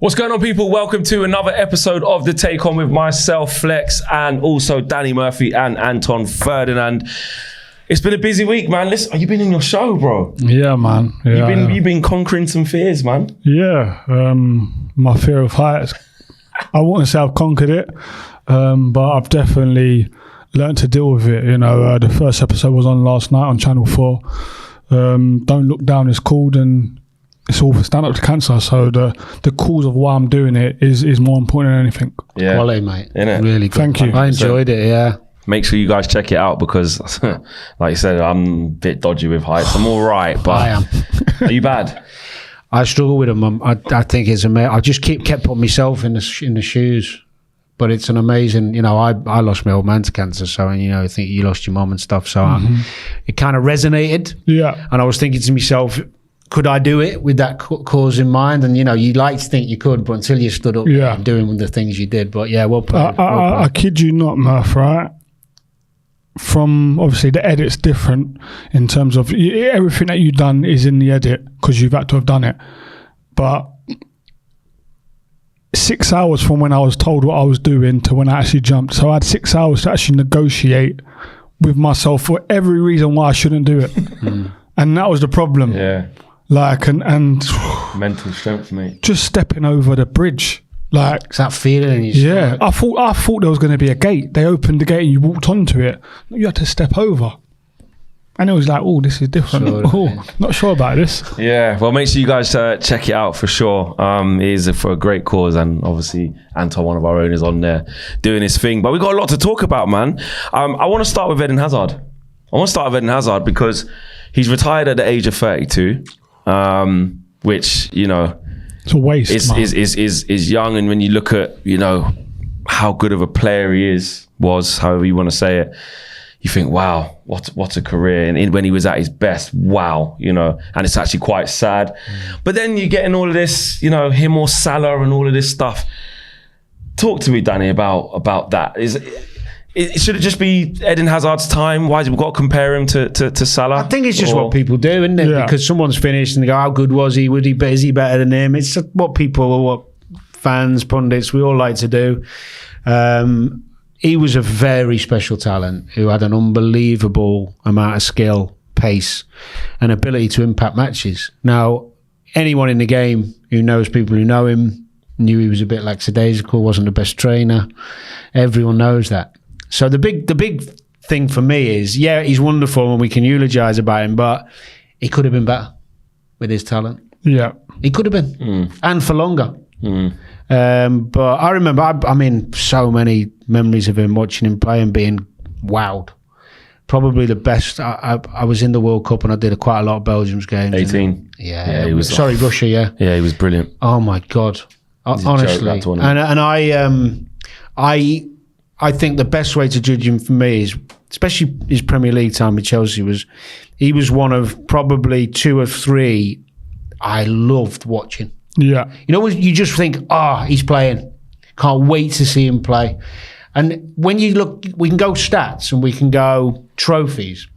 What's going on, people? Welcome to another episode of The Take On with myself, Flex, and also Danny Murphy and Anton Ferdinand. It's been a busy week, man. Listen, you've been in your show, bro. Yeah, man. Yeah, you've been conquering some fears, man. Yeah, my fear of heights. I wouldn't say I've conquered it, but I've definitely learned to deal with it. You know, the first episode was on last night on Channel 4. Don't Look Down is called, and it's all for stand up to cancer. So the cause of why I'm doing it is more important than anything. Yeah. Quality, mate. Innit? Really good. Thank you. I enjoyed it, yeah. Make sure you guys check it out because, like you said, I'm a bit dodgy with heights. I'm all right, but I am. Are you bad? I struggle with them. I think it's amazing. I just kept putting myself in the shoes. But it's an amazing, you know, I lost my old man to cancer, so, and, you know, I think you lost your mum and stuff, so it kind of resonated. Yeah. And I was thinking to myself, could I do it with that cause in mind? And, you know, you'd like to think you could, but until you stood up and doing the things you did. But yeah, well played. I kid you not, Murph, right? From, obviously, the edit's different in terms of everything that you've done is in the edit because you've had to have done it. But 6 hours from when I was told what I was doing to when I actually jumped. So I had 6 hours to actually negotiate with myself for every reason why I shouldn't do it. And that was the problem. Yeah. Like, and Mental strength, mate. just stepping over the bridge. Like, It's that feeling in your stomach. I thought there was going to be a gate. They opened the gate and you walked onto it. You had to step over. And it was like, oh, this is different. Not sure about this. Yeah, well, make sure you guys check it out for sure. It is for a great cause, and obviously Anton, one of our owners, on there doing his thing. But we've got a lot to talk about, man. I want to start with Eden Hazard. Because he's retired at the age of 32, which, you know, It's a waste, is young. And when you look at, you know, how good of a player he was, however you want to say it, you think, wow, what a career. And when he was at his best, wow, you know, and it's actually quite sad. But then you get in all of this, you know, him or Salah and all of this stuff. Talk to me, Danny, about that. Should it just be Eden Hazard's time? Why have we got to compare him to Salah? I think it's just what people do, isn't it? Yeah. Because someone's finished and they go, how good was he? Is he better than him? It's what fans, pundits, we all like to do. He was a very special talent who had an unbelievable amount of skill, pace, and ability to impact matches. Now, anyone in the game who knows people who know him knew he was a bit lackadaisical, wasn't the best trainer. Everyone knows that. So the big thing for me is, yeah, he's wonderful and we can eulogise about him, but he could have been better with his talent. Yeah. He could have been, and for longer. But I remember, I mean, so many memories of him watching him play and being wowed. Probably the best. I was in the World Cup and I did quite a lot of Belgium's games. 18. Yeah, he was. Sorry, Russia. Yeah. Yeah, he was brilliant. Oh my God, honestly. And I think the best way to judge him for me is, especially his Premier League time with Chelsea, he was one of probably two or three I loved watching. Yeah. You know, you just think, he's playing. Can't wait to see him play. And when you look, we can go stats and we can go trophies.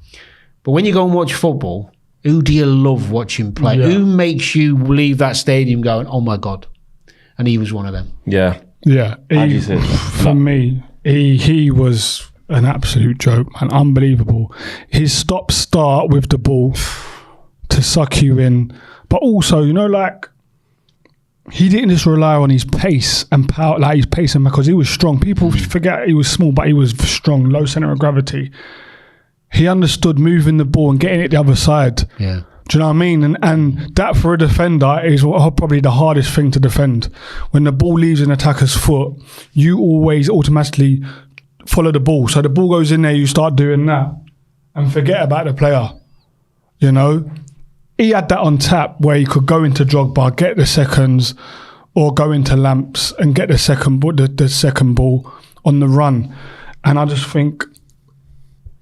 But when you go and watch football, who do you love watching play? Yeah. Who makes you leave that stadium going, oh my God? And he was one of them. Yeah. Yeah. For me, he was an absolute joke, man. Unbelievable. His stop-start with the ball to suck you in. But also, you know, like, he didn't just rely on his pace and power, like his pace, and because he was strong. People forget he was small, but he was strong, low center of gravity. He understood moving the ball and getting it the other side. Yeah. Do you know what I mean? And that for a defender is probably the hardest thing to defend. When the ball leaves an attacker's foot, you always automatically follow the ball. So the ball goes in there, you start doing that and forget about the player. You know? He had that on tap where he could go into Drogba, get the seconds, or go into Lamps and get the second ball on the run. And I just think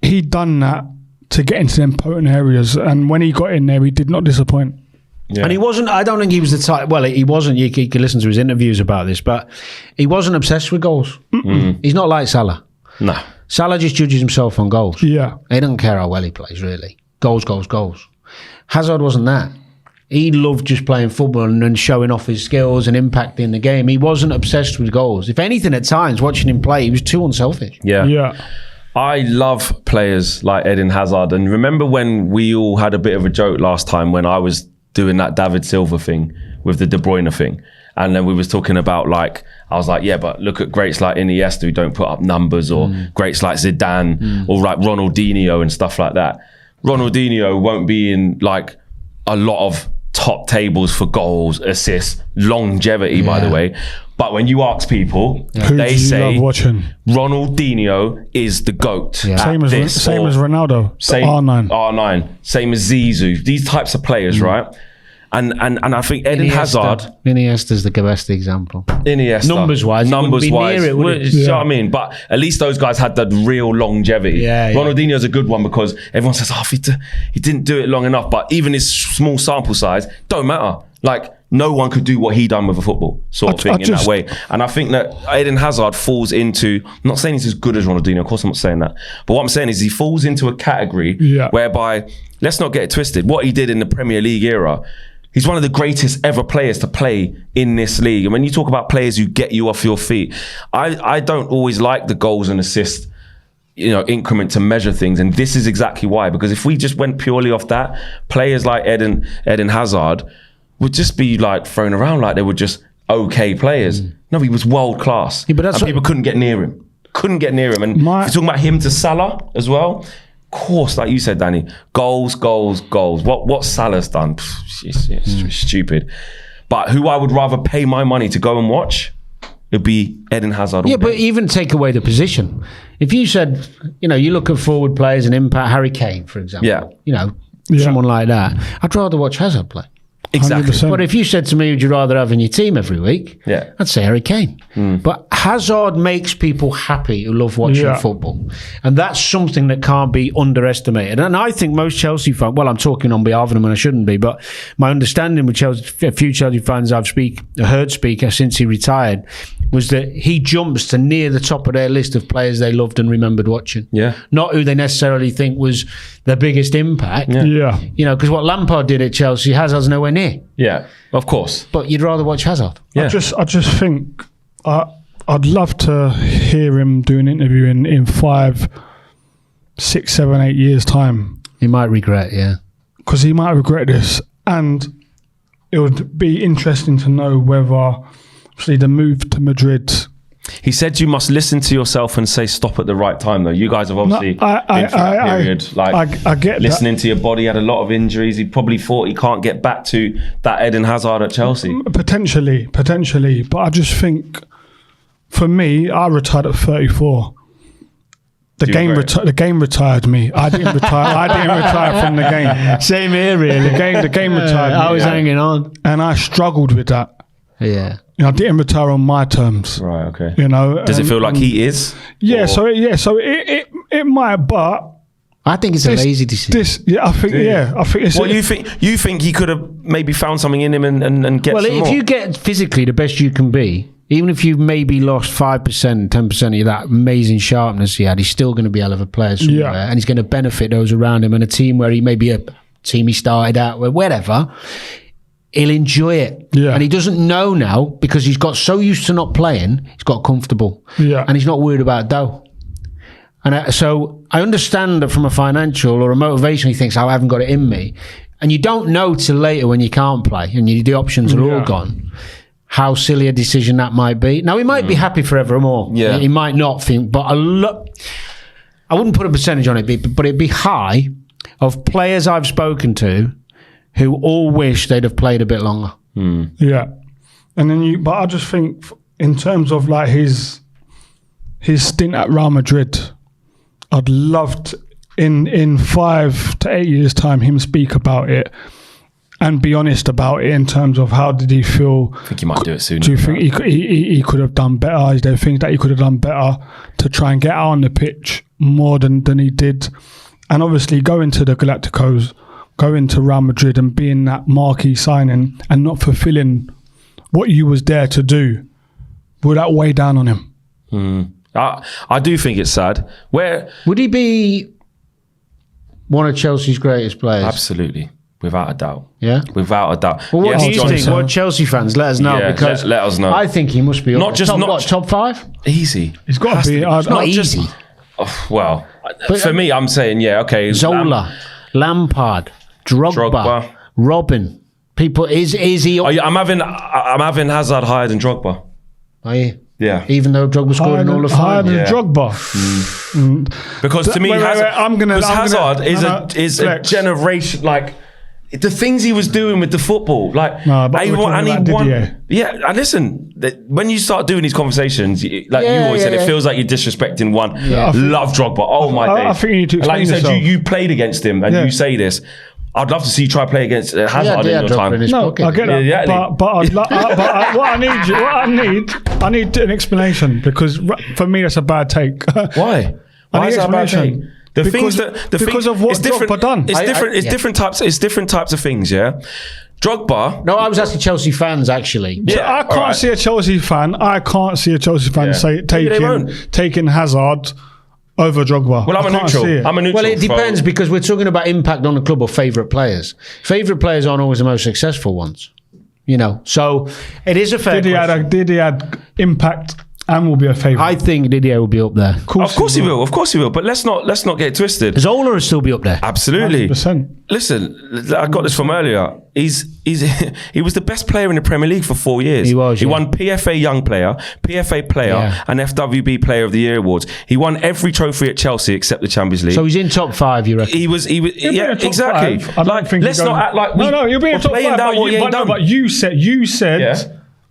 he'd done that to get into them potent areas. And when he got in there, he did not disappoint. Yeah. And he wasn't, I don't think he was the type, well, he wasn't, you could listen to his interviews about this, but he wasn't obsessed with goals. He's not like Salah. No. Salah just judges himself on goals. Yeah. He doesn't care how well he plays, really. Goals, goals, goals. Hazard wasn't that. He loved just playing football and showing off his skills and impacting the game. He wasn't obsessed with goals. If anything, at times, watching him play, he was too unselfish. Yeah. I love players like Eden Hazard. And remember when we all had a bit of a joke last time when I was doing that David Silva thing with the De Bruyne thing? And then we was talking about I was like, yeah, but look at greats like Iniesta who don't put up numbers, or greats like Zidane, or like Ronaldinho and stuff like that. Ronaldinho won't be in a lot of top tables for goals, assists, longevity, by the way. But when you ask people, they say Ronaldinho is the GOAT. Yeah. Same as Ronaldo. Same R9. Same as Zizou. These types of players, right? And I think Eden Hazard. Iniesta's the best example. Iniesta. Numbers wise. You know what I mean? But at least those guys had that real longevity. Ronaldinho's a good one because everyone says, he didn't do it long enough. But even his small sample size, don't matter. No one could do what he done with a football sort of thing in that way. And I think that Eden Hazard falls into, I'm not saying he's as good as Ronaldinho, of course I'm not saying that. But what I'm saying is he falls into a category whereby, let's not get it twisted, what he did in the Premier League era, he's one of the greatest ever players to play in this league. And when you talk about players who get you off your feet, I don't always like the goals and assists increment to measure things. And this is exactly why. Because if we just went purely off that, players like Eden Hazard would just be thrown around like they were just okay players. No, he was world class. Yeah, but people couldn't get near him. And if you're talking about him to Salah as well, of course, like you said, Danny, goals. What Salah's done, it's stupid. But who I would rather pay my money to go and watch, it'd be Eden Hazard. Yeah, but even take away the position. If you said, you look at forward players and impact, Harry Kane, for example. Someone like that, I'd rather watch Hazard play. Exactly. 100%. But if you said to me, would you rather have in your team every week? Yeah. I'd say Harry Kane. But Hazard makes people happy who love watching football. And that's something that can't be underestimated. And I think most Chelsea fans, well, I'm talking on behalf of them and I shouldn't be, but my understanding with Chelsea, a few Chelsea fans I've heard speak since he retired, was that he jumps to near the top of their list of players they loved and remembered watching. Yeah. Not who they necessarily think was their biggest impact. Yeah. Because what Lampard did at Chelsea, Hazard's nowhere near. Yeah, of course. But you'd rather watch Hazard. Yeah. I just think I'd love to hear him do an interview in 5, 6, 7, 8 years' time. He might regret, because he might regret this, and it would be interesting to know whether actually the move to Madrid. He said you must listen to yourself and say stop at the right time, though. You guys have obviously been through that period. I get listening to your body, had a lot of injuries. He probably thought he can't get back to that Eden Hazard at Chelsea. Potentially. But I just think, for me, I retired at 34. The game retired me. I didn't retire from the game. Same here, really. The game retired me. I was hanging on. And I struggled with that. Yeah. I didn't retire on my terms. Right, okay. Does it feel like he is? Yeah, so it might, but I think it's a lazy decision. I think it's. Well, you think he could have maybe found something in him and get. Well, if you get physically the best you can be, even if you've maybe lost 5%, 10% of that amazing sharpness he had, he's still going to be a hell of a player somewhere, and he's going to benefit those around him and a team where he may be a team he started out with, wherever. He'll enjoy it. Yeah. And he doesn't know now because he's got so used to not playing, he's got comfortable. Yeah. And he's not worried about dough. And so I understand that from a financial or a motivation, he thinks, I haven't got it in me. And you don't know till later when you can't play and the options are all gone, how silly a decision that might be. Now, he might be happy forevermore. Yeah. He might not think, but I wouldn't put a percentage on it, but it'd be high of players I've spoken to who all wish they'd have played a bit longer. Yeah. And then but I just think in terms of his stint at Real Madrid, I'd love to, in 5 to 8 years' time, him speak about it and be honest about it in terms of how did he feel. I think he might do it soon. Do you think he could have done better? Is there things that he could have done better to try and get out on the pitch more than he did? And obviously going to the Galacticos, going to Real Madrid and being that marquee signing and not fulfilling what you was there to do, will that weigh down on him? I do think it's sad. Where would he be one of Chelsea's greatest players? Absolutely. Without a doubt. Yeah? Without a doubt. Well, what Yes, do you Johnson. think? What Chelsea fans, let us know. Yeah, because let us know. I think he must be Not just- top 5? Easy. It's got Has to be. It's not easy. Well, for me, I'm saying, yeah, okay. Zola, Lampard, Drogba, Robin. People, is he up? I'm having Hazard higher than Drogba. Are you? Yeah. Even though Drogba scored in all the higher than finals. Drogba. Because to me, Wait, Hazard, I'm gonna- because Hazard is a flex. generation, like, the things he was doing with the football, like, No, but we're talking about Didier. Yeah, and listen, when you start doing these conversations, you always said, it feels like you're disrespecting one. Yeah. Love Drogba. Oh my days! I think you need to And like you explain said, yourself. you played against him, and you say this. I'd love to see you try to play against Hazard in your time. No, I get that. Yeah, I need an explanation because for me that's a bad take. Why? Why is that a bad take? Because of what it's different. Drogba done. It's different. It's different types. It's different types of things. Yeah, Drogba. No, I was asking Chelsea fans actually. Yeah, I can't see a Chelsea fan. I can't see a Chelsea fan say taking Hazard over Drogba. Well, I'm a neutral. Well, it depends because we're talking about impact on the club or favourite players. Favourite players aren't always the most successful ones, you know. So it is a fair question. Did he had impact and will be a favourite? I think Didier will be up there. Of course he will. Of course he will. But let's not get it twisted. Zola will still be up there. Absolutely. 100%. Listen, I got this from earlier. He was the best player in the Premier League for 4 years. He was. He won PFA Young Player, PFA Player, and FWB Player of the Year awards. He won every trophy at Chelsea except the Champions League. So he's in top 5, you reckon? He was. Yeah, top exactly. Five. I don't think let's not act like no, you'll be in top 5. But you said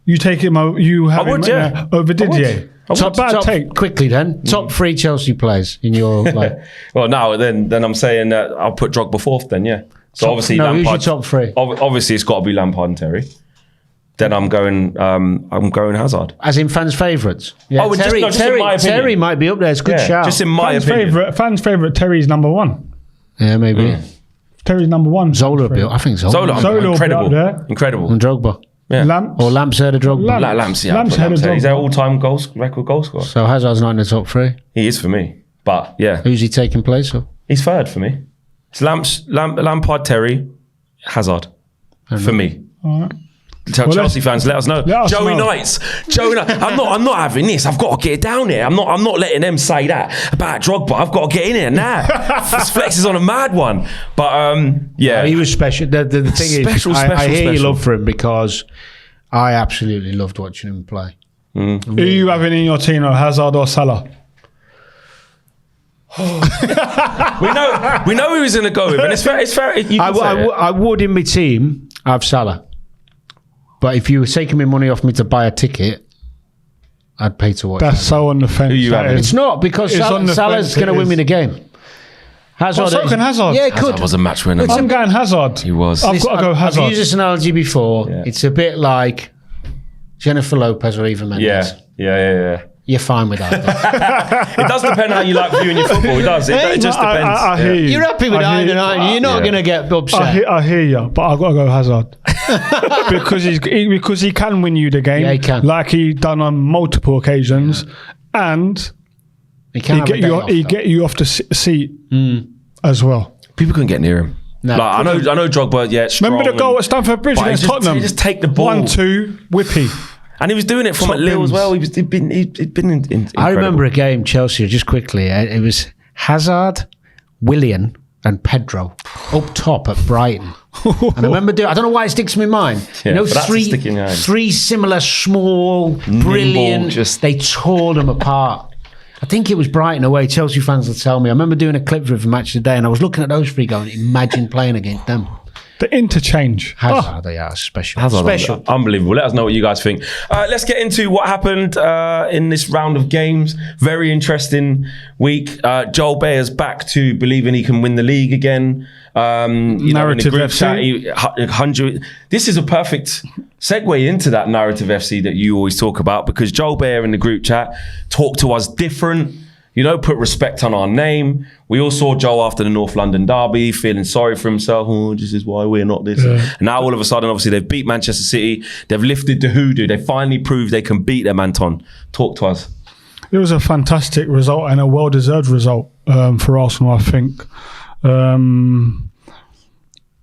you take him. You have him over Didier. Bad take. Quickly then, top 3 Chelsea players in your like. Well, now then I'm saying that I'll put Drogba 4th. Then yeah. So obviously, who's Lampard, your top 3? Obviously, it's got to be Lampard and Terry. Then I'm going Hazard. As in fans' favourites. Yeah, Oh, just in my opinion. Terry might be up there. It's a good shout. Just in my opinion. Fans' favourite. Terry's number 1. Yeah, maybe. Terry's number 1. Zola will be up. I think Zola incredible. There. Incredible. And Drogba. Yeah. Lamp's heard of Drogba. Lamp's heard of Drogba. He's our all-time record goal scorer. So Hazard's not in the top 3. He is for me. But yeah. Who's he taking place of? He's 3rd for me. It's Lampard, Terry, Hazard. For me. All right. Chelsea fans, let us know. Joey know. Knights. I'm not having this. I've got to get down here. I'm not letting them say that about Drogba. I've got to get in here now. This flex is on a mad one. But yeah. He was special. The thing is, I hear your love for him because I absolutely loved watching him play. Who are you having in your team, Hazard or Salah? we know who he's going to go with, and it's fair. I would in my team have Salah, but if you were taking me money off me to buy a ticket, I'd pay to watch. That's so on the fence. It's not because Salah's going to win me the game. Hazard. So can Hazard. Yeah, it could. Hazard was a match winner. I'm going Hazard. He was. I've got to go Hazard. I've used this analogy before. Yeah. It's a bit like Jennifer Lopez or Eva Mendes. Yeah. You're fine with that. It does depend how you like viewing your football. It does. It just depends. I hear you. You're happy with either, aren't you? You're not going to get upset. I hear you, but I've got to go Hazard. because he can win you the game. Yeah, he can. Like he done on multiple occasions. Yeah. And he get you off the seat as well. People couldn't get near him. No, like, I know Drogba, strong. Remember the goal at Stamford Bridge against Tottenham? He just take the ball. 1-2, whippy. And he was doing it from at Lille as well. He'd been incredible. I remember a game, Chelsea, just quickly. It was Hazard, Willian and Pedro up top at Brighton. And I remember I don't know why it sticks in my mind. Yeah, three similar, small, brilliant. They tore them apart. I think it was Brighton away. Chelsea fans will tell me. I remember doing a clip for the match today, and I was looking at those 3 going, imagine playing against them. The interchange. Hazard, they are special. Hazard, unbelievable. Let us know what you guys think. Let's get into what happened in this round of games. Very interesting week. Joel Beya's back to believing he can win the league again. Narrative FC. This is a perfect segue into that Narrative FC that you always talk about, because Joel Beya in the group chat talked to us different. Put respect on our name. We all saw Joel after the North London derby, feeling sorry for himself. Oh, this is why we're not this. Yeah. And now all of a sudden, obviously, they've beat Manchester City. They've lifted the hoodoo. They finally proved they can beat them, Anton. Talk to us. It was a fantastic result and a well-deserved result for Arsenal, I think.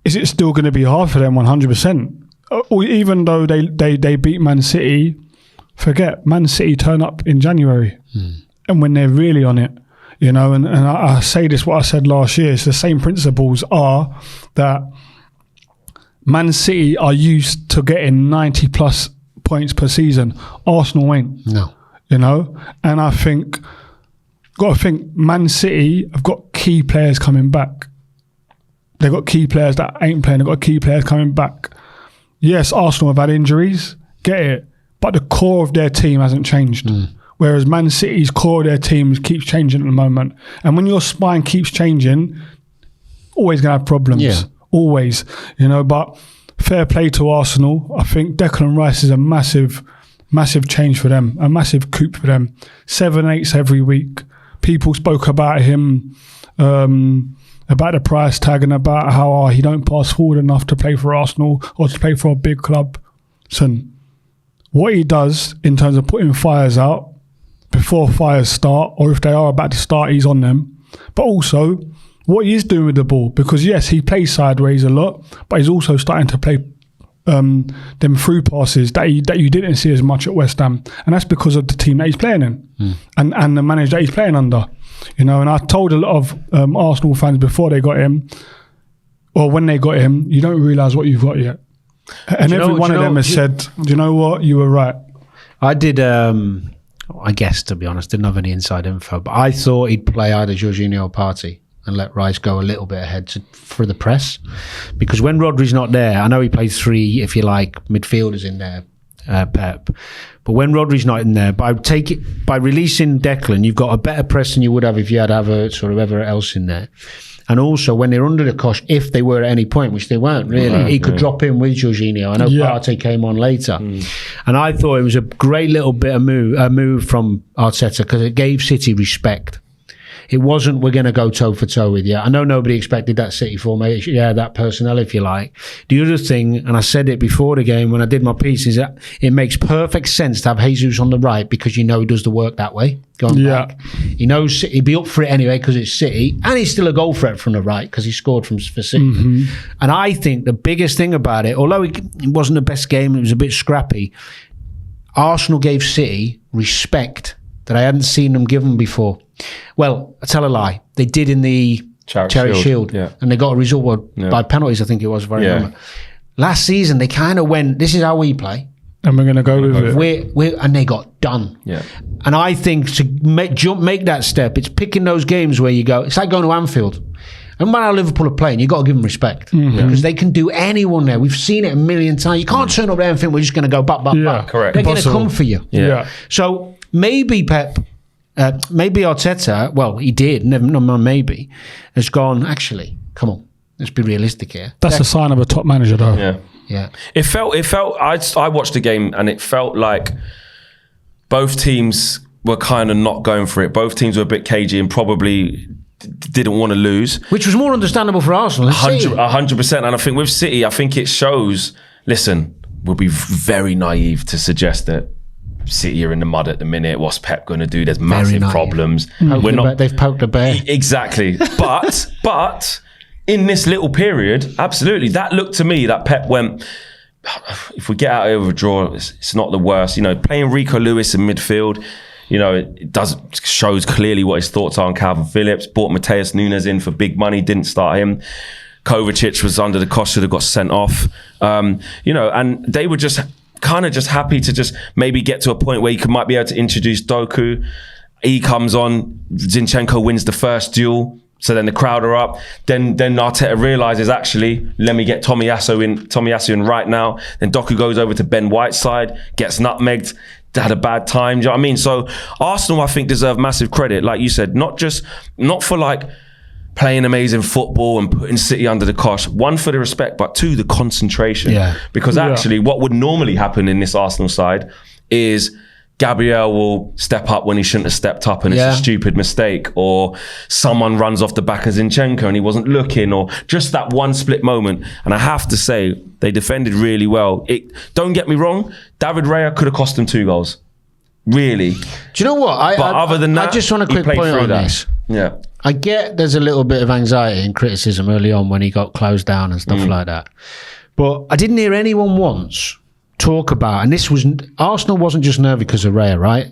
is it still going to be hard for them 100%? Or even though they beat Man City, forget, Man City turn up in January. And when they're really on it, you know, and I say this, what I said last year, it's the same principles are that Man City are used to getting 90 plus points per season. Arsenal ain't. No. You know? And I think, got to think, Man City have got key players coming back. They've got key players that ain't playing. They've got key players coming back. Yes, Arsenal have had injuries, get it, but the core of their team hasn't changed. Whereas Man City's core of their team keeps changing at the moment. And when your spine keeps changing, always going to have problems. Yeah. Always. You know, but fair play to Arsenal. I think Declan Rice is a massive change for them, a massive coup for them. 7-8s every week. People spoke about him, about the price tag and about how he don't pass forward enough to play for Arsenal or to play for a big club. So what he does in terms of putting fires out before fires start, or if they are about to start, he's on them. But also what he is doing with the ball, because yes, he plays sideways a lot, but he's also starting to play them through passes that you didn't see as much at West Ham, and that's because of the team that he's playing in and the manager that he's playing under. You know, and I told a lot of Arsenal fans before they got him, or when they got him, you don't realise what you've got yet. And every one of them has said, do you know what, you were right. I did, I guess, to be honest, didn't have any inside info, but I thought he'd play either Jorginho or Partey and let Rice go a little bit ahead for the press. Because when Rodri's not there, I know he plays three, if you like, midfielders in there, Pep. But when Rodri's not in there, by releasing Declan, you've got a better press than you would have if you had Havertz or whoever else in there. And also, when they're under the cosh, if they were at any point, which they weren't really, he could drop in with Jorginho. I know Partey came on later. And I thought it was a great little bit of move from Arteta, because it gave City respect. It wasn't, we're going to go toe for toe with you. I know nobody expected that City formation, that personnel, if you like. The other thing, and I said it before the game when I did my piece, is that it makes perfect sense to have Jesus on the right, because you know he does the work that way, going back. He knows he'd be up for it anyway because it's City, and he's still a goal threat from the right because he scored for City. And I think the biggest thing about it, although it wasn't the best game, it was a bit scrappy, Arsenal gave City respect that I hadn't seen them given before. Well, I tell a lie. They did in the Charity Shield. And they got a result by penalties, I think it was, if I remember. Last season, they kind of went, this is how we play. And we're going to go with it. And they got done. And I think to make that step, it's picking those games where you go, it's like going to Anfield. And when Liverpool are playing, you've got to give them respect. Because they can do anyone there. We've seen it a million times. You can't turn up there and think we're just going to go back. Correct. They're going to come for you. So maybe Pep, maybe Arteta, well, he did, maybe, has gone, actually, come on, let's be realistic here. That's a sign of a top manager, though. Yeah. It felt, I watched the game and it felt like both teams were kind of not going for it. Both teams were a bit cagey and probably didn't want to lose. Which was more understandable for Arsenal. 100%. And I think with City, I think it shows, listen, we'll be very naive to suggest that City are in the mud at the minute. What's Pep going to do? There's massive problems. They've poked a bear. Exactly. But in this little period, absolutely, that looked to me that Pep went, if we get out over a draw, it's not the worst. You know, playing Rico Lewis in midfield, you know, it shows clearly what his thoughts are on Calvin Phillips. Brought Mateus Nunes in for big money, didn't start him. Kovacic was under the cosh, should have got sent off. You know, and they were just kind of just happy to just maybe get to a point where you might be able to introduce Doku. He comes on, Zinchenko wins the first duel, so then the crowd are up. Then Arteta realises, actually, let me get Tomiyasu in right now. Then Doku goes over to Ben White's side, gets nutmegged, had a bad time. Do you know what I mean? So Arsenal, I think, deserve massive credit, like you said, not for like playing amazing football and putting City under the cosh. One, for the respect, but two, the concentration. Because actually what would normally happen in this Arsenal side is Gabriel will step up when he shouldn't have stepped up and it's a stupid mistake, or someone runs off the back of Zinchenko and he wasn't looking, or just that one split moment. And I have to say, they defended really well. Don't get me wrong, David Raya could have cost them 2 goals. Really. Do you know what? But other than that, I just want a quick point on this. I get there's a little bit of anxiety and criticism early on when he got closed down and stuff like that. But I didn't hear anyone once talk about, and this was, Arsenal wasn't just nervy because of Raya, right?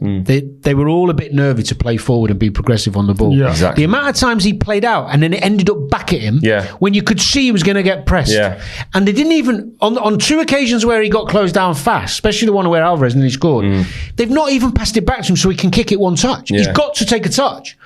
They were all a bit nervy to play forward and be progressive on the ball. Yeah. Exactly. The amount of times he played out and then it ended up back at him when you could see he was going to get pressed. Yeah. And they didn't even, on 2 occasions where he got closed down fast, especially the one where Alvarez and he scored, they've not even passed it back to him so he can kick it one touch. He's got to take a touch.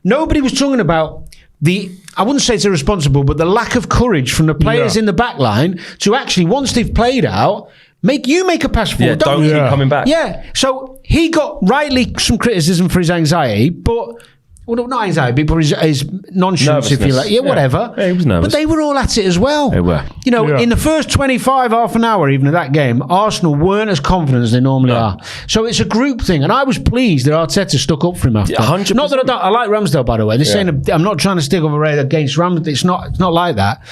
Nobody was talking about I wouldn't say it's irresponsible, but the lack of courage from the players in the back line to actually, once they've played out, make a pass forward. Don't keep coming back. Yeah. So he got rightly some criticism for his anxiety, but not anxiety, but his nonchalance, if you like. Yeah, whatever. Yeah, he was nervous. But they were all at it as well. They were. You know, in the first 25, half an hour even of that game, Arsenal weren't as confident as they normally are. So it's a group thing. And I was pleased that Arteta stuck up for him after. 100%. Not that I like Ramsdale, by the way. They're saying I'm not trying to stick up a raid against Ramsdale. It's not like that.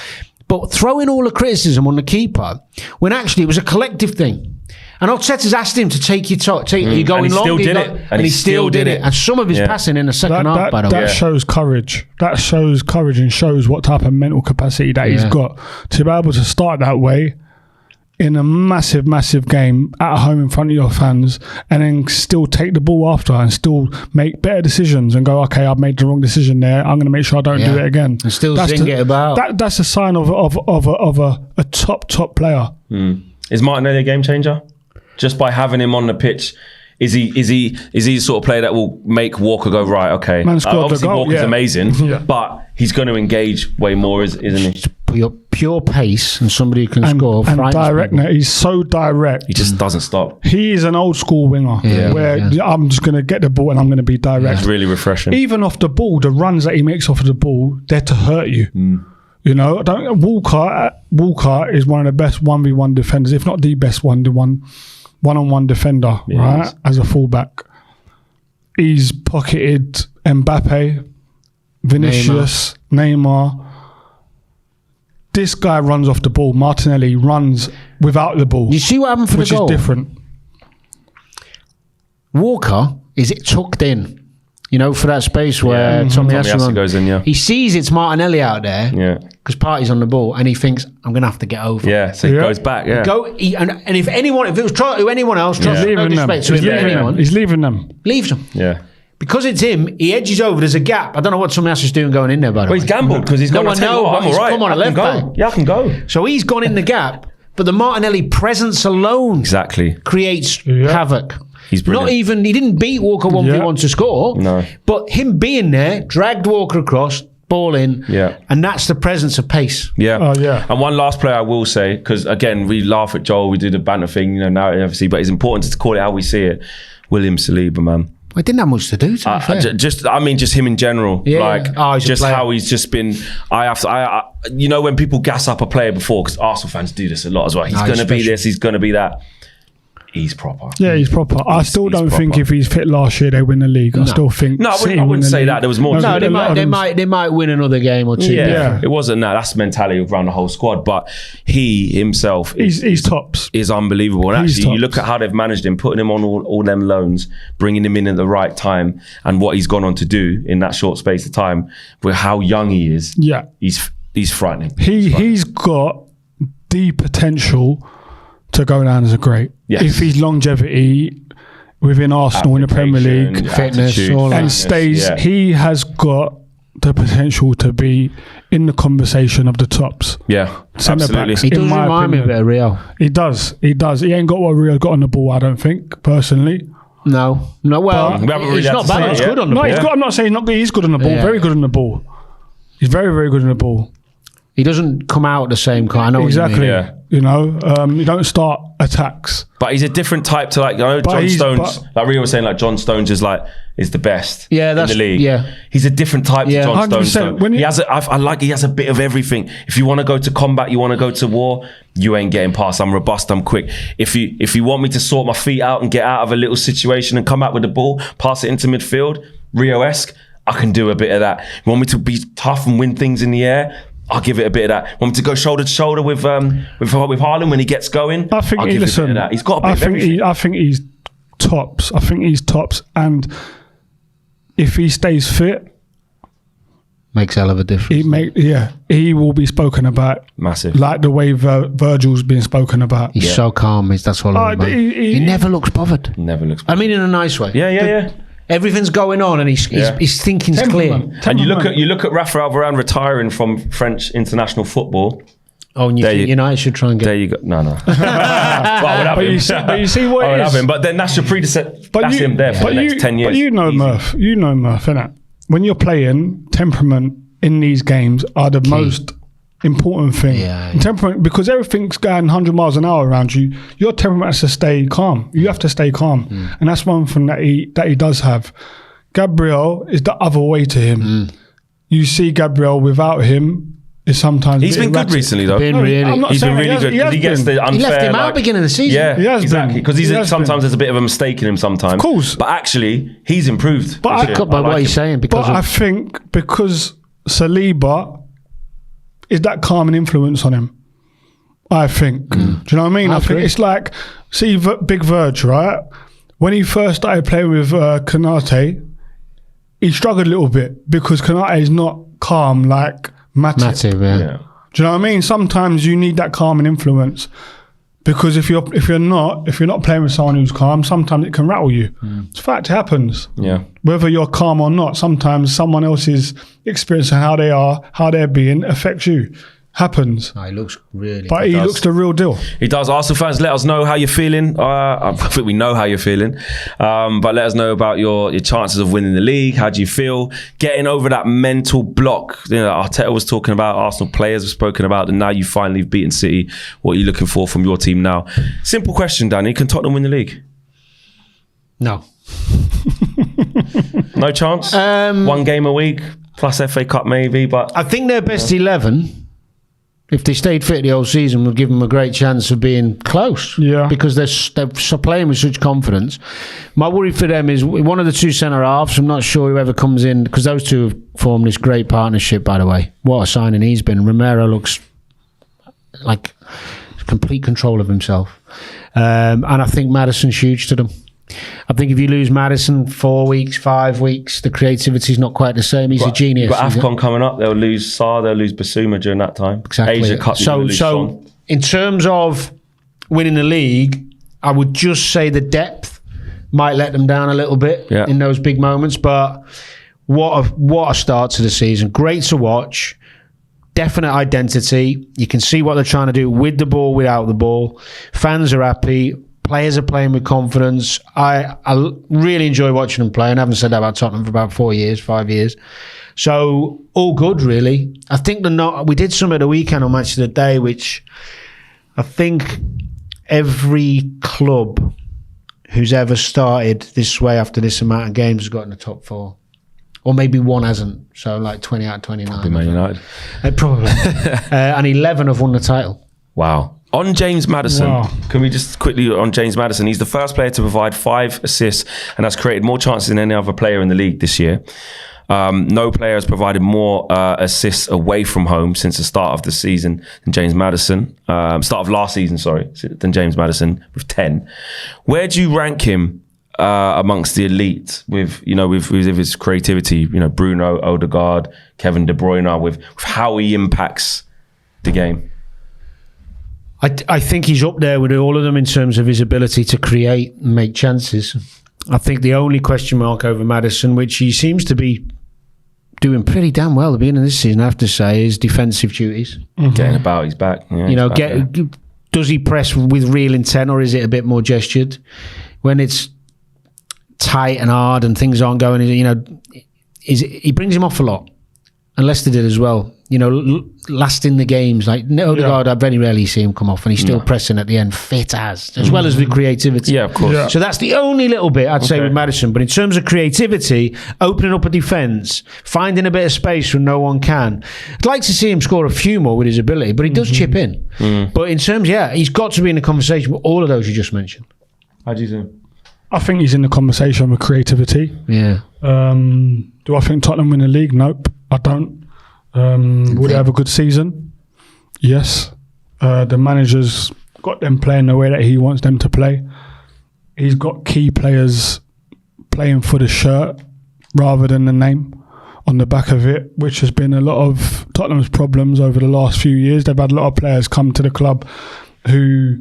But throwing all the criticism on the keeper when actually it was a collective thing. And Arteta's asked him to take your touch. Are you going long? And he still did it. And some of his passing in the second half, by the way. That shows courage. That shows courage and shows what type of mental capacity that he's got. To be able to start that way in a massive, massive game at home in front of your fans and then still take the ball after and still make better decisions and go, okay, I've made the wrong decision there. I'm going to make sure I don't do it again. And still zing it about. That's a sign of a top player. Is Martinelli a game changer? Just by having him on the pitch, is he the sort of player that will make Walker go, right, okay. Man scored obviously the goal, Walker's amazing, but he's going to engage way more, isn't he? Pure pace and somebody who can score. And directness. He's so direct. He just doesn't stop. He is an old school winger where I'm just going to get the ball and I'm going to be direct. It's really refreshing. Even off the ball, the runs that he makes off of the ball, they're to hurt you. You know, Walker is one of the best 1v1 defenders, if not the best one-on-one defender, right? As a fullback. He's pocketed Mbappe, Vinicius, Neymar. This guy runs off the ball. Martinelli runs without the ball. You see what happened for the goal? Which is different. Walker, is it tucked in? You know, for that space where Tomiyasu goes in, he sees it's Martinelli out there because Partey's on the ball and he thinks, I'm going to have to get over. Yeah, so he goes back, and if it was to anyone else, no disrespect to him, he's leaving them. Leaves them. Yeah. Because it's him, he edges over. There's a gap. I don't know what Tomiyasu doing going in there, by the way. He's gambled because he's going to take I'm all right. Come on, a left back. Yeah, I can go. So he's gone in the gap, but the Martinelli presence alone creates havoc. He's brilliant. He didn't beat Walker 1v1 to score. No. But him being there, dragged Walker across, ball in. Yeah. And that's the presence of pace. Yeah. And one last player I will say, because again, we laugh at Joel, we do the banter thing, you know, now obviously, but it's important to call it how we see it. William Saliba, man. Well, it didn't have much to do, to be fair. Just him in general. Yeah. Like, just how he's just been. You know, when people gas up a player before, because Arsenal fans do this a lot as well. He's going to be this, he's going to be that. He's proper. Yeah, he's proper. I still don't think if he's fit last year, they win the league. I still think. No, I wouldn't say that. There was more. No, they might win another game or two. Yeah. It wasn't that. That's the mentality around the whole squad. But he himself, he's tops. Is unbelievable. And actually, you look at how they've managed him, putting him on all them loans, bringing him in at the right time, and what he's gone on to do in that short space of time, with how young he is. Yeah, he's frightening. He's got the potential to go down as a great. Yes. If his longevity within Arsenal in the Premier League, fitness, all and stays, he has got the potential to be in the conversation of the tops. Yeah, absolutely. He does remind me a bit of Rio. He does. He ain't got what Rio got on the ball, I don't think, personally. No. Well, he's not bad. He's good on the ball. I'm not saying not good. He's good on the ball. Very good on the ball. He's very, very good on the ball. He doesn't come out the same kind. I know exactly. What you mean. You know, you don't start attacks. But he's a different type to, like, I know John Stones. Like Rio was saying, like John Stones is the best in the league. Yeah, he's a different type to John Stones. When he has a bit of everything. If you want to go to combat, you want to go to war, you ain't getting past. I'm robust. I'm quick. If you want me to sort my feet out and get out of a little situation and come out with the ball, pass it into midfield, Rio-esque, I can do a bit of that. You want me to be tough and win things in the air? I'll give it a bit of that. Want me to go shoulder to shoulder with Haaland when he gets going? I think I'll give it a bit of that. He's got a bit of everything. I think he's tops. And if he stays fit, makes a hell of a difference. He will be spoken about. Massive. Like the way Virgil's been spoken about. He's so calm. That's all I want. He never looks bothered. Never looks I mean, in a nice way. Yeah. Everything's going on, and his thinking's clear. And you look at Raphael Varane retiring from French international football. Oh, and you think United should try and get... There you go. No. Well, I would have him. But you see what it is? Have him. But then that's your predecessor. That's him there for the next 10 years. But you know Murph, innit? When you're playing, temperament in these games are the most important thing. Yeah. Temperament, because everything's going 100 miles an hour around you, your temperament has to stay calm. You have to stay calm. And that's one thing that he does have. Gabriel is the other way to him. You see Gabriel without him, is sometimes he's been good recently though. He's been really good. He gets the unfair. He left him out beginning of the season. Yeah, exactly. Because sometimes there's a bit of a mistake in him sometimes. Of course, but actually he's improved. But what he's saying, because I think because Saliba is that calming influence on him. I think. Do you know what I mean? I think it's like Big Verge, right? When he first started playing with Konate, he struggled a little bit because Konate is not calm like Matip. Yeah. Do you know what I mean? Sometimes you need that calming influence because if you're not playing with someone who's calm, sometimes it can rattle you. It's a fact, it happens. Yeah. Whether you're calm or not, sometimes someone else's experience and how they're being affects you. Happens. No, he looks really. But he looks the real deal. He does. Arsenal fans, let us know how you're feeling. I think we know how you're feeling. But let us know about your chances of winning the league. How do you feel? Getting over that mental block. Arteta was talking about, Arsenal players have spoken about, and now you finally have beaten City. What are you looking for from your team now? Simple question, Danny. Can Tottenham win the league? No. No chance? One game a week, plus FA Cup maybe. But I think their best 11... if they stayed fit the whole season, would give them a great chance of being close. Yeah. Because they're playing with such confidence. My worry for them is one of the two centre-halves. I'm not sure whoever comes in, because those two have formed this great partnership, by the way. What a signing he's been. Romero looks like complete control of himself. And I think Maddison's huge to them. I think if you lose Maddison 4 weeks, 5 weeks, the creativity's not quite the same. He's a genius. But AFCON coming up, they'll lose Sarr, they'll lose Basuma during that time. Exactly. Asia Cup, so in terms of winning the league, I would just say the depth might let them down a little bit in those big moments. But what a start to the season. Great to watch. Definite identity. You can see what they're trying to do with the ball, without the ball. Fans are happy. Players are playing with confidence. I really enjoy watching them play, and I haven't said that about Tottenham for about 5 years. So, all good, really. I think we did some at the weekend on Match of the Day, which I think every club who's ever started this way after this amount of games has got in the top 4. Or maybe one hasn't. So, like 20 out of 29. Probably Man United. Probably. And 11 have won the title. Wow. On James Maddison, can we just quickly on James Maddison? He's the first player to provide 5 assists and has created more chances than any other player in the league this year. No player has provided more assists away from home since the start of the season than James Maddison. Start of last season, than James Maddison with 10. Where do you rank him amongst the elite with his creativity? Bruno, Odegaard, Kevin De Bruyne, with how he impacts the game. I think he's up there with all of them in terms of his ability to create and make chances. I think the only question mark over Maddison, which he seems to be doing pretty damn well at the beginning of this season, I have to say, is defensive duties. Mm-hmm. Getting about, he's back. Yeah, does he press with real intent, or is it a bit more gestured? When it's tight and hard and things aren't going, he brings him off a lot. And Leicester did as well. Last in the games. Like Odegaard, I very rarely see him come off, and he's still pressing at the end, fit as well as the creativity. Yeah, of course. Yeah. So that's the only little bit I'd say with Maddison. But in terms of creativity, opening up a defence, finding a bit of space when no one can. I'd like to see him score a few more with his ability, but he does chip in. But in terms, he's got to be in the conversation with all of those you just mentioned. How do you think? I think he's in the conversation with creativity. Yeah. Do I think Tottenham win the league? Nope, I don't. Would they have a good season? Yes. The manager's got them playing the way that he wants them to play. He's got key players playing for the shirt rather than the name on the back of it, which has been a lot of Tottenham's problems over the last few years. They've had a lot of players come to the club who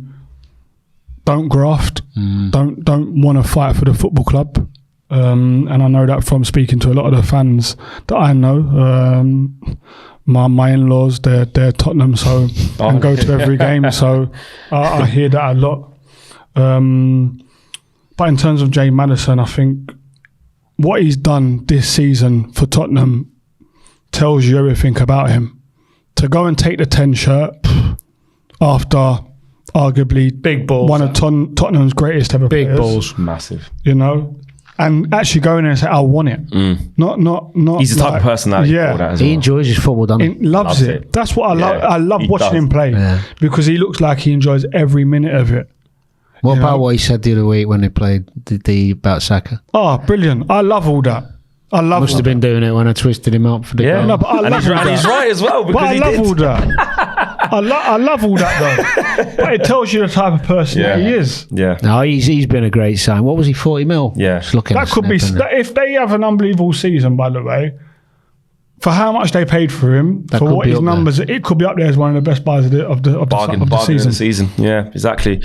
don't graft, don't want to fight for the football club. And I know that from speaking to a lot of the fans that I know. My in-laws, they're Tottenham, so and go to every game, so I hear that a lot. But in terms of Jay Maddison, I think what he's done this season for Tottenham tells you everything about him. To go and take the 10 shirt after arguably big balls, one of Tottenham's greatest ever big players, balls, massive. You know, and actually go in there and say, "I want it." Not. He's the type of personality for that as well. He enjoys his football, doesn't he? He loves it. That's what I love. I love watching him play because he looks like he enjoys every minute of it. What about what he said the other week when he played about Saka? Oh, brilliant! I love all that. I love. Must have been doing it when I twisted him up for the goal. No, but I love all that. And he's right as well, because I love all that. I love all that though. But it tells you the type of person that he is. Yeah. No, he's been a great sign. What was he, 40 mil? Yeah. Just looking That could be if they have an unbelievable season. By the way, for how much they paid for him, for what his numbers, it could be up there as one of the best buys of the season. Yeah, exactly.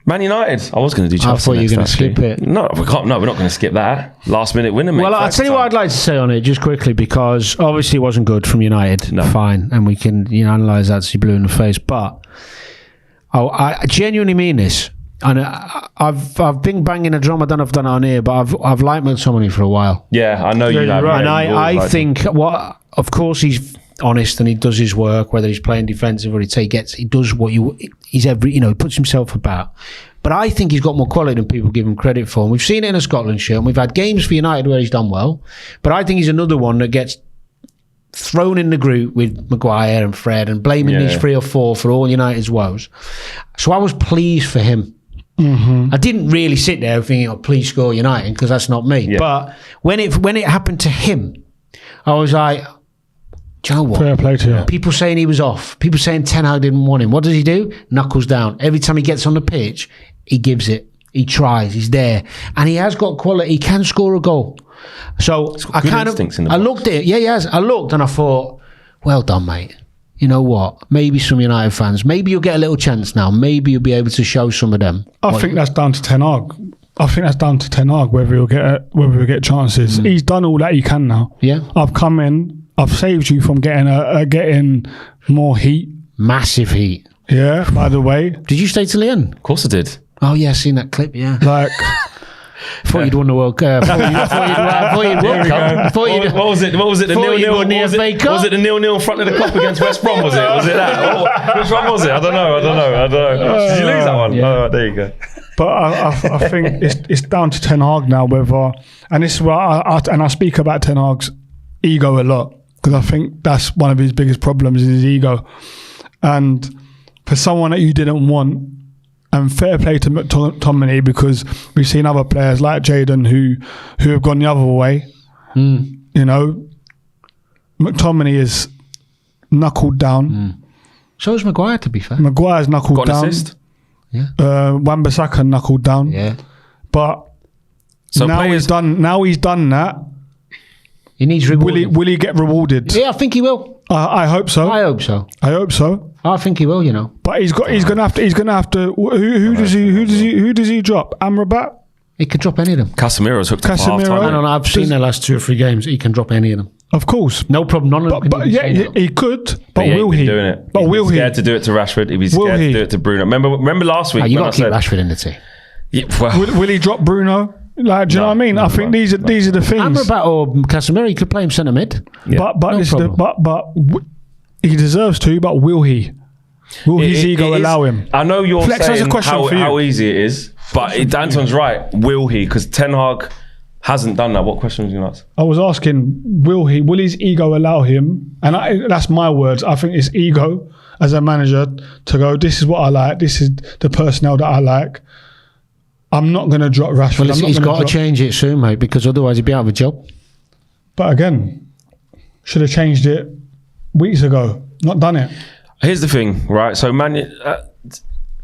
Man United. I was going to do Chelsea. I thought you were going to skip it. No, we can't. No, we're not going to skip that. Last minute winner. Well, I'll tell you what I'd like to say on it just quickly, because obviously it wasn't good from United. No. Fine, and we can analyse that as he blew in the face. But I genuinely mean this, and I've been banging a drum. I don't know if I've done it on here, but I've liked McTominay for a while. Yeah, I know you have. Right. And I think of course he's honest and he does his work, whether he's playing defensive or he does what he puts himself about. But I think he's got more quality than people give him credit for. And we've seen it in a Scotland shirt, and we've had games for United where he's done well. But I think he's another one that gets thrown in the group with Maguire and Fred and blaming these 3 or 4 for all United's woes. So I was pleased for him. Mm-hmm. I didn't really sit there thinking, please score United, because that's not me. Yeah. But when it happened to him, I was like, do you know what? Fair play to you. People saying he was off. People saying Ten Hag didn't want him. What does he do? Knuckles down. Every time he gets on the pitch, he gives it. He tries. He's there. And he has got quality. He can score a goal. So I looked at it. Yeah, he has. I looked and I thought, well done, mate. You know what? Maybe some United fans, maybe you'll get a little chance now. Maybe you'll be able to show some of them. I think that's down to Ten Hag. Whether he'll get chances. He's done all that he can now. Yeah. I've come in. I've saved you from getting more heat. Massive heat. Yeah, by the way. Did you stay till the end? Of course I did. Oh, yeah, I've seen that clip, yeah. Like... thought you'd won the World Cup. What was it? The 0-0? Was it the 0-0 in front of the Kop against West Brom? Was it that? Which one was it? I don't know. Did you lose that one? Yeah. Oh, there you go. But I think it's down to Ten Hag now whether, and this is where I speak about Ten Hag's ego a lot, because I think that's one of his biggest problems, is his ego. And for someone that you didn't want, and fair play to McTominay, because we've seen other players like Jadon who have gone the other way. You know, McTominay is knuckled down. So is Maguire, to be fair. Maguire's knuckled got down. An assist. Yeah. Wan-Bissaka knuckled down. Yeah. But so now he's done that. He needs reward. Will he get rewarded? Yeah, I think he will. I hope so. I hope so. I think he will. You know. But he's gonna have to. Who does he drop? Amrabat. He could drop any of them. Casemiro's hooked up for half time. No, I've seen the last 2 or 3 games. He can drop any of them. Of course, no problem. None of them. But yeah, he could. But will he? Doing it. But will he? Scared to do it to Rashford. He'd be scared to do it to Bruno. Remember last week? You got to keep Rashford in the team. Yeah, well, will he drop Bruno? Like, do you know what I mean? I think these are the things. Amrabat or Casemiro, he could play him centre mid. Yeah. But he deserves to. But will he? Will his ego allow him? I know you're Flex, saying how easy it is, but Anton's right. Will he? Because Ten Hag hasn't done that. What question was you going to ask? I was asking, will he? Will his ego allow him? And that's my words. I think it's ego as a manager to go, this is what I like. This is the personnel that I like. I'm not going to drop Rashford. Well, he's got to change it soon, mate, because otherwise he'd be out of a job. But again, should have changed it weeks ago. Not done it. Here's the thing, right? So, the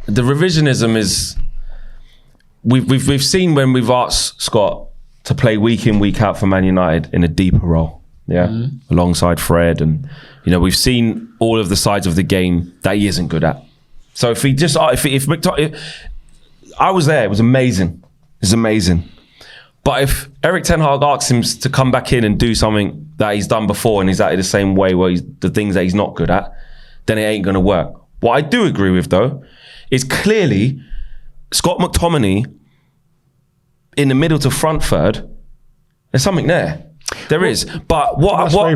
revisionism is... We've seen when we've asked Scott to play week in, week out for Man United in a deeper role. Yeah, alongside Fred, and we've seen all of the sides of the game that he isn't good at. So if McTominay, I was there, it was amazing. It's amazing. But if Erik Ten Hag asks him to come back in and do something that he's done before and exactly the same way, where the things that he's not good at, then it ain't going to work. What I do agree with, though, is clearly Scott McTominay in the middle to front third, there's something there. There is. But that's where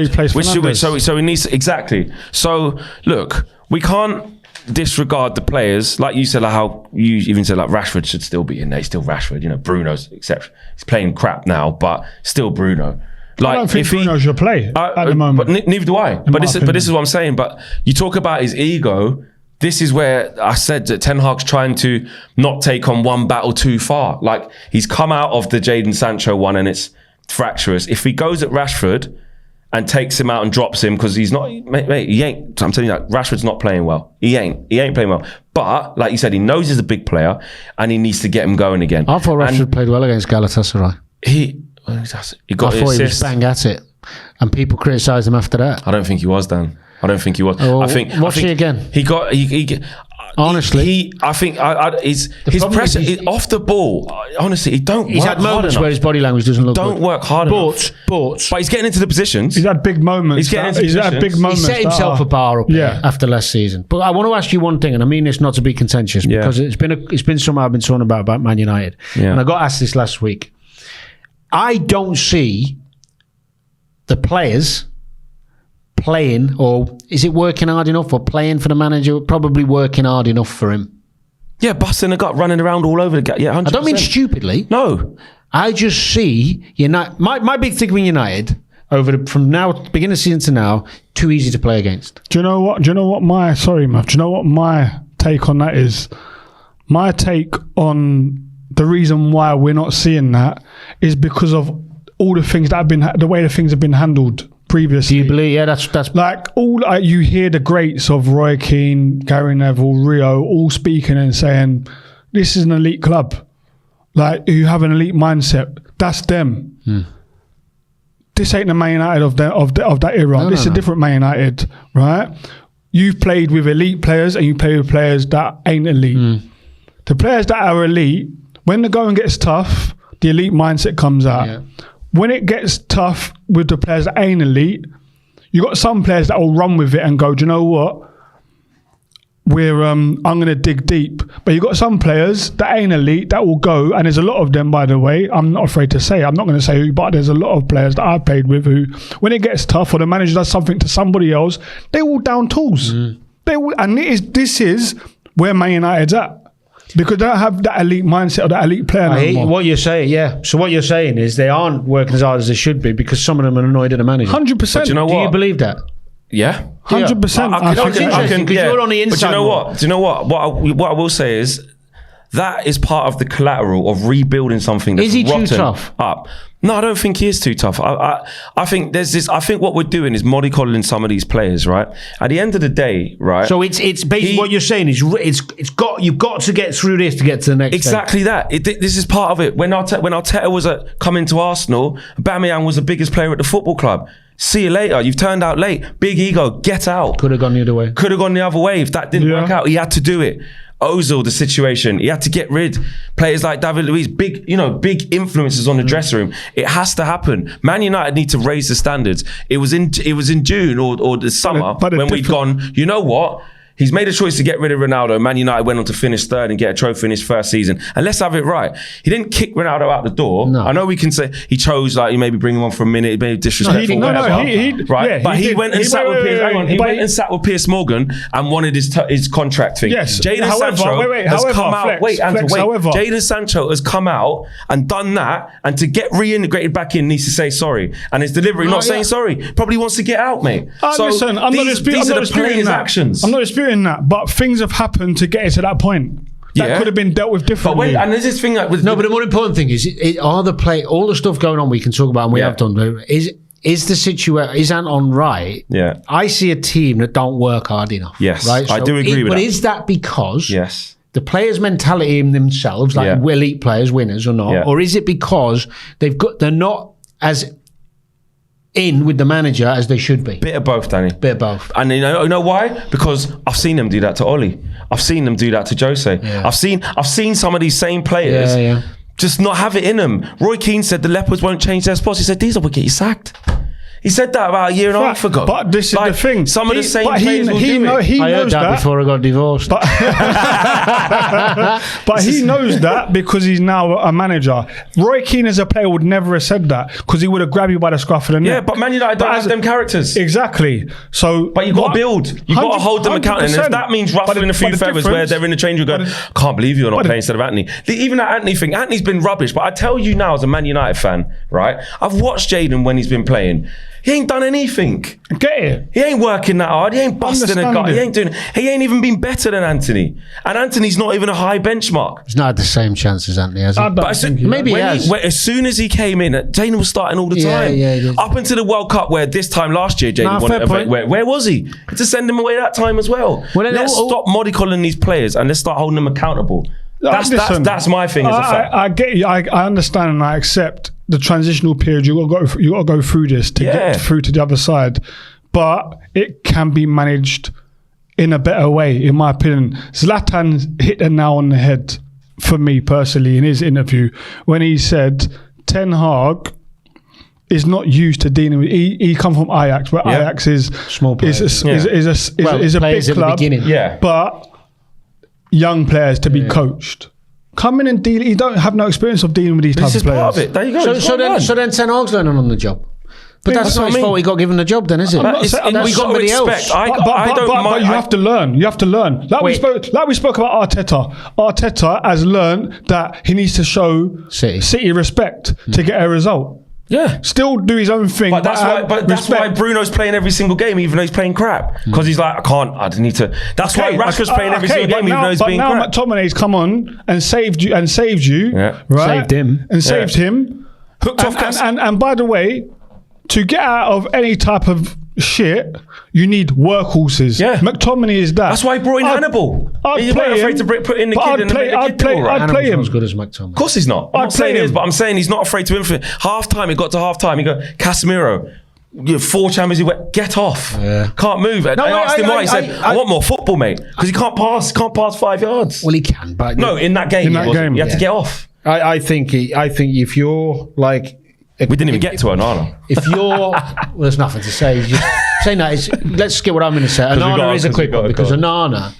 he plays Fernandes. So he needs, exactly. So, look, we can't disregard the players, like you said, like how you even said, like Rashford should still be in there. He's still Rashford, Bruno's exception. He's playing crap now, but still Bruno. Like, I don't think Bruno should play at the moment. But neither do I. But this is what I'm saying. But you talk about his ego. This is where I said that Ten Hag's trying to not take on one battle too far. Like, he's come out of the Jadon Sancho one and it's fractious. If he goes at Rashford and takes him out and drops him, because he's not, mate, he ain't. I'm telling you that Rashford's not playing well. He ain't playing well. But like you said, he knows he's a big player and he needs to get him going again. I thought Rashford played well against Galatasaray. He got I thought he was bang at it, and people criticised him after that. I don't think he was, Dan. I don't think he was. Oh, I think he again? He honestly, I think his pressure off the ball. Honestly, he's had moments where his body language doesn't look good. Work hard enough. But he's getting into the positions. He's had big moments. He set himself a bar up after last season. But I want to ask you one thing, and I mean this not to be contentious, because it's been something I've been talking about Man United, and I got asked this last week. I don't see the players playing, or is it working hard enough, or playing for the manager? Probably working hard enough for him. Yeah, busting the gut, running around all over the gut. Yeah, 100%. I don't mean stupidly. No, I just see United. My big thing with United from now, beginning of season to now, too easy to play against. Do you know what my take on that is? My take on the reason why we're not seeing that is because of all the things that have been, the way the things have been handled previously. Do you believe? Yeah, that's like you hear the greats of Roy Keane, Gary Neville, Rio, all speaking and saying, "This is an elite club. Like, you have an elite mindset. That's them. This ain't the Man United of that era. This is a different Man United, right? You've played with elite players and you play with players that ain't elite. The players that are elite, when the going gets tough, the elite mindset comes out. Yeah. When it gets tough with the players that ain't elite, you got some players that will run with it and go, do you know what? I'm going to dig deep. But you got some players that ain't elite that will go, and there's a lot of them, by the way. I'm not afraid to say, I'm not going to say who, but there's a lot of players that I've played with who, when it gets tough or the manager does something to somebody else, they will down tools. They will, and this is where Man United's at. Because they don't have that elite mindset or that elite player anymore. What you're saying, yeah. So what you're saying is they aren't working as hard as they should be because some of them are annoyed at the manager. 100%. But you know what? Do you believe that? Yeah. 100%. I can, because you're on the inside. But you know what? Do you know what? What I will say is that is part of the collateral of rebuilding something that's rotten. Is he too tough? Up. No, I don't think he is too tough. I think there's this. I think what we're doing is mollycoddling some of these players, right? At the end of the day, right? So it's basically what you're saying is you've got to get through this to get to the next. Exactly that. This is part of it. When Arteta was coming to Arsenal, Aubameyang was the biggest player at the football club. See you later. You've turned out late. Big ego. Get out. Could have gone the other way. Could have gone the other way. If that didn't work out, he had to do it. Ozil, the situation, he had to get rid. Players like David Luiz, big influences on the dressing room. It has to happen. Man United need to raise the standards. It was in June or the summer when we'd gone, you know what? He's made a choice to get rid of Ronaldo. Man United went on to finish third and get a trophy in his first season. And let's have it right. He didn't kick Ronaldo out the door. No. I know we can say he chose, like, you maybe bring him on for a minute, maybe disrespectful, he went and sat with Piers Morgan and wanted his contract thing. Yes. Jadon Sancho has come out. Jadon Sancho has come out and done that, and to get reintegrated back in needs to say sorry. And his delivery, not saying sorry. Probably wants to get out, mate. Listen, these are the players' actions. I'm not disputing that, but things have happened to get it to that point. That could have been dealt with differently. And there's this thing like with but the more important thing is all the stuff going on we can talk about and we have done. Is the situation, is Anton right? Yeah. I see a team that don't work hard enough. Yes, right? I do agree with that. But is that because the players' mentality in themselves, like elite players, winners or not, or is it because they're not as in with the manager as they should be? Bit of both, Danny. Bit of both. And you know why? Because I've seen them do that to Oli. I've seen them do that to Jose. Yeah. I've seen some of these same players just not have it in them. Roy Keane said the Leopards won't change their spots. He said these will get you sacked. He said that about a year and a half ago. But this is the thing. Some of the same players will do it. He I heard knows that before I got divorced. But he knows that because he's now a manager. Roy Keane as a player would never have said that because he would have grabbed you by the scruff of the neck. Yeah, but Man United don't have them characters. Exactly. So, but you've got to build. You've got to hold them accountable. And if that means ruffling a few feathers where they're in the change room going, can't believe you're not playing instead of Anthony. Even that Anthony thing, Anthony's been rubbish. But I tell you now as a Man United fan, right, I've watched Jadon when he's been playing. He ain't done anything. Get it? He ain't working that hard. He ain't busting a gut. He ain't even been better than Anthony. And Anthony's not even a high benchmark. He's not had the same chance as Anthony, has he? Maybe he has. As soon as he came in, Jadon was starting all the time. Yeah. Up until the World Cup, where this time last year, Jadon won. Where was he? To send him away that time as well. Let's stop mollycoddling these players and let's start holding them accountable. That's my thing as a fan. I get you. I understand and I accept the transitional period. You got to go through this to get through to the other side, but it can be managed in a better way, in my opinion. Zlatan hit the nail on the head for me personally in his interview when he said Ten Hag is not used to dealing with. He come from Ajax, where Ajax is small players. is a big club, but young players to be coached. Come in and deal. You don't have no experience of dealing with these types of players. Part of it. There you go. So then Ten Hag's learning on the job. But that's not his fault he got given the job then, is it? We got somebody else. But you have to learn. You have to learn. Like we spoke about Arteta. Arteta has learned that he needs to show City respect to get a result. Yeah, still do his own thing. But that's why Bruno's playing every single game, even though he's playing crap. Because he's like, I need to. That's why Rashford's playing every single game, even though he's being crap. But now McTominay's come on and saved you, right? Saved him. And saved him. Hooked off. And by the way, to get out of any type of shit, you need workhorses. Yeah. McTominay is that. That's why he brought in Hannibal. He wasn't afraid to put in the kid and make the kid I'd play him. Not as good as McTominay. Of course he's not. I'm not saying he is, but I'm saying he's not afraid to influence. Half-time, he got to half-time, he go, Casemiro, 4 Champions League, get off. Yeah. Can't move. I asked him why. He said, I want more football, mate. Because he can't pass 5 yards. Well, he can, but... No, in that game, he had to get off. I think if you're like... We didn't even get to Onana. If you're... Well, there's nothing to say. Just saying that, let's get what I'm going to say. Onana is a quick one because Onana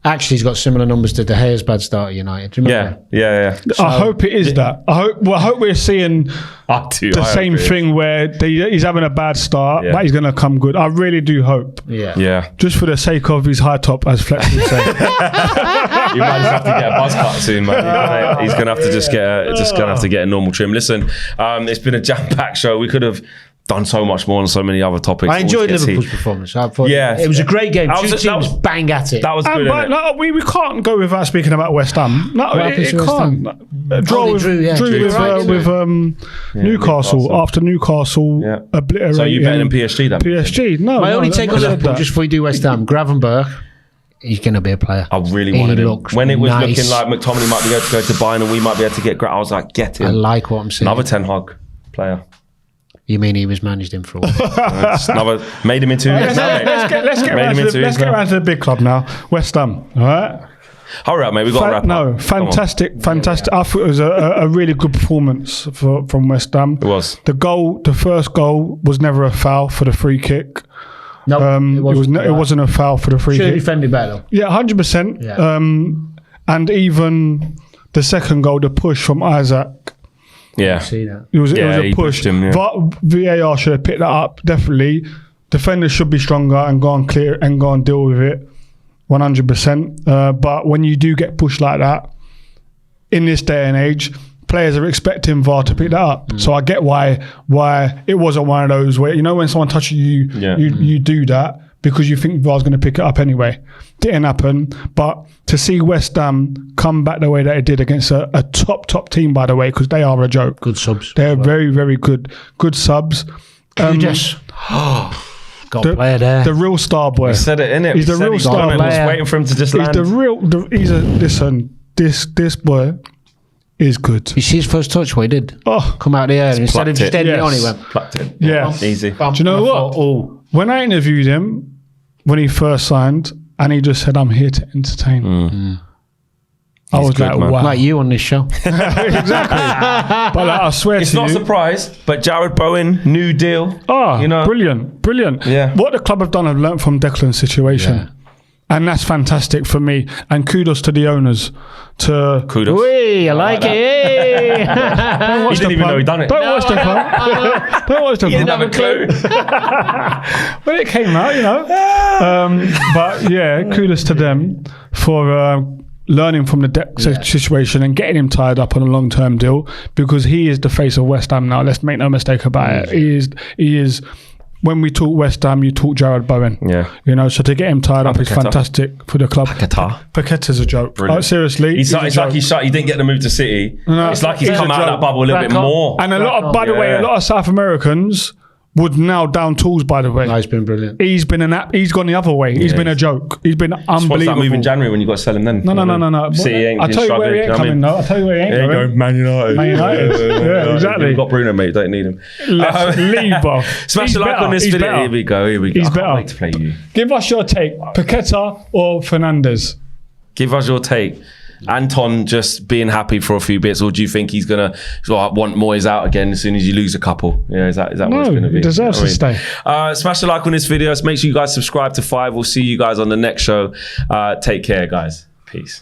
actually has got similar numbers to De Gea's bad start at United. Do you remember? Yeah. So, I hope it is that. I hope we're seeing the same thing where he's having a bad start, but he's going to come good. I really do hope. Yeah. Just for the sake of his high top, as Flex would say. You might just have to get a buzz cut soon, man. He's going to have to get a normal trim. Listen, it's been a jam-packed show. We could have done so much more on so many other topics. I enjoyed Liverpool's performance. I thought it was a great game. Two teams bang at it. That was good. We can't go without speaking about West Ham. No, it can't. Draw with Newcastle after Newcastle obliterated. So you betting in PSG then? PSG? No. My only take on Liverpool, just before you do West Ham, Gravenberch. He's going to be a player. I really wanted him. When it was looking like McTominay might be able to go to Bayern and we might be able to get I was like, get him. I like what I'm saying. Another Ten Hag player. You mean he was managed him for a while? Made him into... Let's get around to the big club now. West Ham, all right? Hurry up, mate. We've got to wrap up. No, fantastic. I thought it was a really good performance from West Ham. It was. The first goal was never a foul for the free kick. No, it wasn't a foul for the free kick. Should have defended better though. Yeah, 100%. Yeah. And even the second goal, the push from Isaac. Yeah. See that. It was a push. VAR should have picked that up, definitely. Defenders should be stronger and go and clear and go and deal with it 100%. But when you do get pushed like that, in this day and age, players are expecting VAR to pick that up. So I get why it wasn't one of those where, when someone touches you, you do that because you think VAR's going to pick it up anyway. Didn't happen. But to see West Ham come back the way that it did against a top team, by the way, because they are a joke. Good subs. They're very, very good subs. Kudus. Got a player there. The real star boy. We said it, innit? He's the real star boy. player. Was waiting for him to just He's land. the real. This boy is good. You see his first touch, what he did? Oh, Come out the air. Instead of just ending it on, he Yes. went. Plucked it. yeah. Easy. Do you know what? Oh, When I interviewed him, when he first signed, and he just said, "I'm here to entertain." I was good, like, man. "Wow." like you on this show. Exactly. But like, I swear It's to not a you. surprise, but Jarrod Bowen, new deal. Oh, you know. brilliant. Yeah. What the club have done, I've learnt from Declan's situation. Yeah. And that's fantastic for me. And kudos to the owners. Kudos. Wee, I like it. Hey. He didn't even know he'd done it. Don't watch the pun. Don't watch the He pun. didn't have a clue. When it came out, you know. But yeah, kudos to them for learning from the situation and getting him tied up on a long-term deal, because he is the face of West Ham now. Let's make no mistake about it. He is. When we talk West Ham, you talk Jarrod Bowen. Yeah. You know, so to get him tied up is Paqueta. fantastic for the club. Paqueta's a joke. Brilliant. Seriously. It's like he didn't get the move to City. No, It's like he's he's come a out of that joke. bubble a little Back bit on. more. And a lot of, by the way, a lot of South Americans would now down tools, by the way. No, it's been brilliant. He's been he's gone the other way. He's been a joke. He's been What's that unbelievable. move in January when you got to sell him then? No. City ain't I'll been tell you where he struggling, ain't you know what I coming mean? now. I'll tell you where he ain't There you going. go, Man United. Man United. Yeah, exactly. We've got Bruno, mate. Don't need him. Let's leave, bro. Smash He's the like better. on this He's video. better. Here we go. He's I can't better. wait to play you. Give us your take. Paqueta or Fernandes? Give us your take. Anton just being happy for a few bits, or do you think he's gonna want Moyes out again as soon as you lose a couple? Yeah, is that what it's gonna be? He deserves to stay. Smash the like on this video. Make sure you guys subscribe to 5. We'll see you guys on the next show. Take care, guys. Peace.